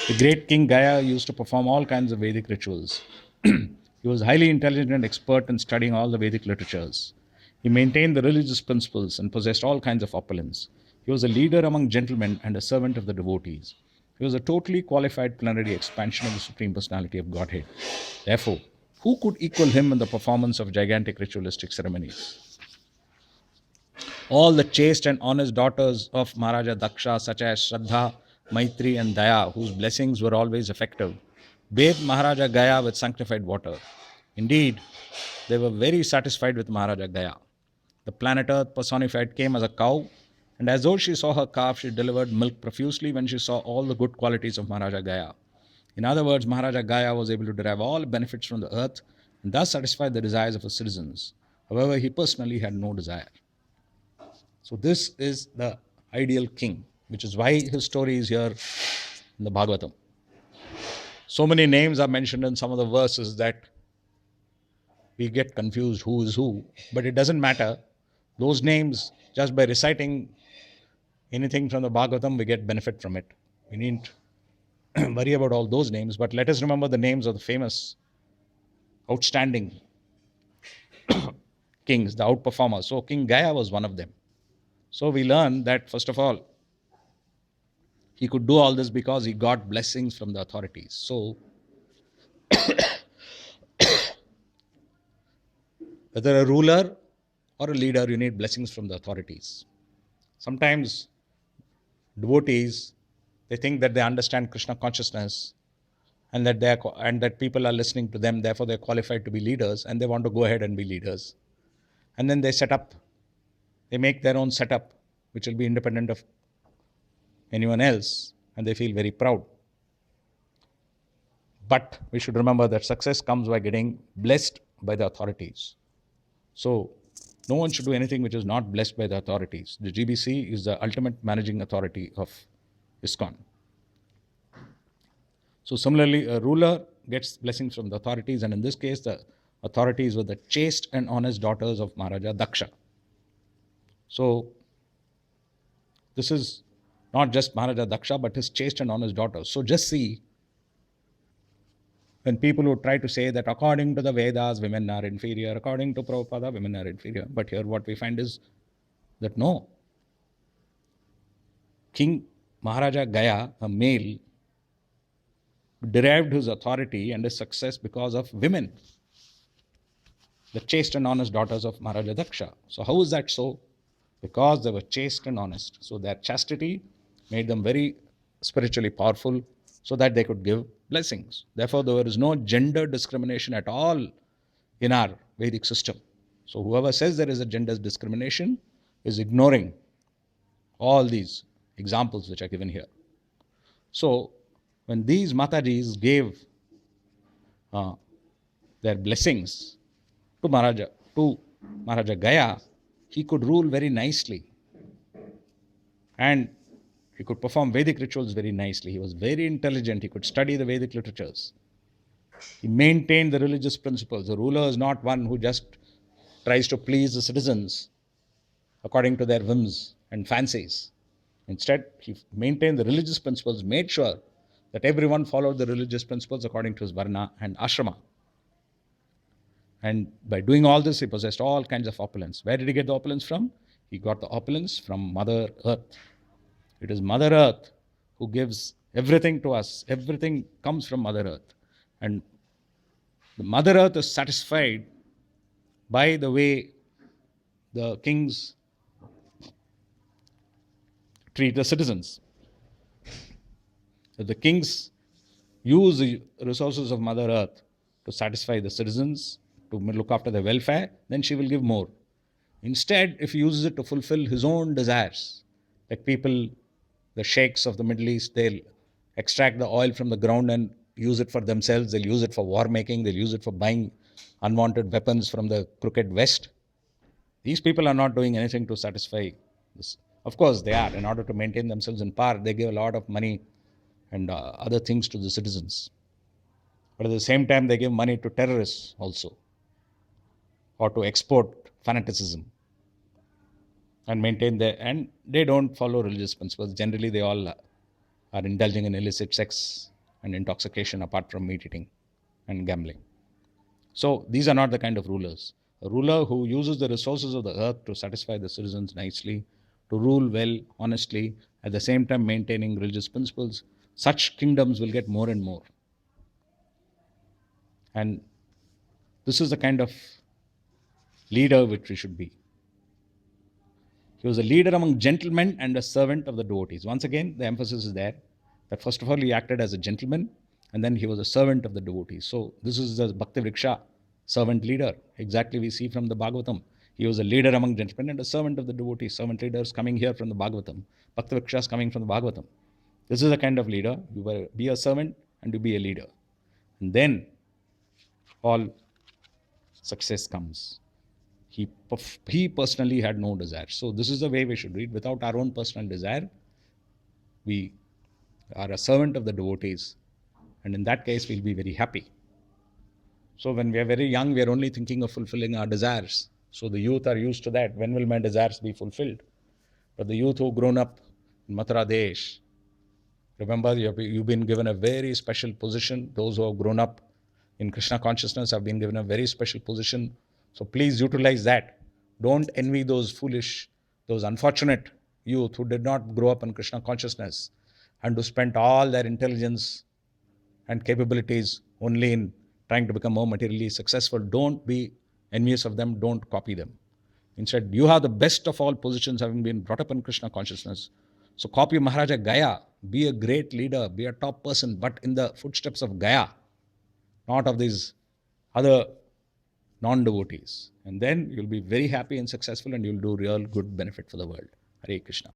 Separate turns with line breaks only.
The great King Gaya used to perform all kinds of Vedic rituals. He was highly intelligent and expert in studying all the Vedic literatures. He maintained the religious principles and possessed all kinds of opulence. He was a leader among gentlemen and a servant of the devotees. He was a totally qualified plenary expansion of the Supreme Personality of Godhead. Therefore, who could equal him in the performance of gigantic ritualistic ceremonies? All the chaste and honest daughters of Maharaja Daksha, such as Shraddha, Maitri, and Daya, whose blessings were always effective, bathed Maharaja Gaya with sanctified water. Indeed, they were very satisfied with Maharaja Gaya. The planet Earth personified came as a cow, and as though she saw her calf, she delivered milk profusely when she saw all the good qualities of Maharaja Gaya. In other words, Maharaja Gaya was able to derive all benefits from the earth and thus satisfy the desires of his citizens. However, he personally had no desire. So this is the ideal king, which is why his story is here in the Bhagavatam. So many names are mentioned in some of the verses that we get confused who is who, but it doesn't matter. Those names, just by reciting anything from the Bhagavatam, we get benefit from it. We needn't worry about all those names, but let us remember the names of the famous, outstanding kings, the outperformers. So King Gaya was one of them. So we learn that, first of all, he could do all this because he got blessings from the authorities. So whether a ruler or a leader, you need blessings from the authorities. Sometimes devotees, they think that they understand Krishna consciousness and that that people are listening to them, therefore they're qualified to be leaders, and they want to go ahead and be leaders. And then they make their own setup, which will be independent of anyone else, and they feel very proud. But we should remember that success comes by getting blessed by the authorities. So no one should do anything which is not blessed by the authorities. The GBC is the ultimate managing authority of ISKCON. So similarly, a ruler gets blessings from the authorities, and in this case, the authorities were the chaste and honest daughters of Maharaja Daksha. So this is not just Maharaja Daksha, but his chaste and honest daughters. So just see, when people would try to say that according to the Vedas, women are inferior, according to Prabhupada, women are inferior. But here what we find is that no. King Maharaja Gaya, a male, derived his authority and his success because of women, the chaste and honest daughters of Maharaja Daksha. So how is that so? Because they were chaste and honest. So their chastity made them very spiritually powerful so that they could give blessings. Therefore, there is no gender discrimination at all in our Vedic system. So whoever says there is a gender discrimination is ignoring all these examples which are given here. So when these Matajis gave their blessings to Maharaja Gaya, he could rule very nicely. And he could perform Vedic rituals very nicely. He was very intelligent. He could study the Vedic literatures. He maintained the religious principles. The ruler is not one who just tries to please the citizens according to their whims and fancies. Instead, he maintained the religious principles, made sure that everyone followed the religious principles according to his varna and ashrama. And by doing all this, he possessed all kinds of opulence. Where did he get the opulence from? He got the opulence from Mother Earth. It is Mother Earth who gives everything to us. Everything comes from Mother Earth. And the Mother Earth is satisfied by the way the kings treat the citizens. If the kings use the resources of Mother Earth to satisfy the citizens, to look after their welfare, then she will give more. Instead, if he uses it to fulfill his own desires, like people, the sheikhs of the Middle East, they'll extract the oil from the ground and use it for themselves. They'll use it for war making. They'll use it for buying unwanted weapons from the crooked West. These people are not doing anything to satisfy this. Of course, they are. In order to maintain themselves in power, they give a lot of money and other things to the citizens. But at the same time, they give money to terrorists also, or to export fanaticism and maintain their, and they don't follow religious principles. Generally, they all are indulging in illicit sex and intoxication apart from meat eating and gambling. So these are not the kind of rulers. A ruler who uses the resources of the earth to satisfy the citizens nicely, to rule well, honestly, at the same time maintaining religious principles, such kingdoms will get more and more. And this is the kind of leader which we should be. He was a leader among gentlemen and a servant of the devotees. Once again, the emphasis is there that first of all, he acted as a gentleman and then he was a servant of the devotees. So, this is the Bhakti Vriksha, servant leader. Exactly, we see from the Bhagavatam. He was a leader among gentlemen and a servant of the devotees. Servant leaders coming here from the Bhagavatam. Bhakti Vriksha is coming from the Bhagavatam. This is the kind of leader. You be a servant and you be a leader. And then all success comes. He personally had no desire. So this is the way we should read. Without our own personal desire, we are a servant of the devotees. And in that case, we'll be very happy. So when we are very young, we are only thinking of fulfilling our desires. So the youth are used to that. When will my desires be fulfilled? But the youth who grown up in Mathura Desh, remember, you've been given a very special position. Those who have grown up in Krishna consciousness have been given a very special position. So please utilize that. Don't envy those foolish, those unfortunate youth who did not grow up in Krishna consciousness and who spent all their intelligence and capabilities only in trying to become more materially successful. Don't be envious of them. Don't copy them. Instead, you have the best of all positions having been brought up in Krishna consciousness. So copy Maharaja Gaya. Be a great leader. Be a top person, but in the footsteps of Gaya, not of these other non-devotees. And then you'll be very happy and successful and you'll do real good benefit for the world. Hare Krishna.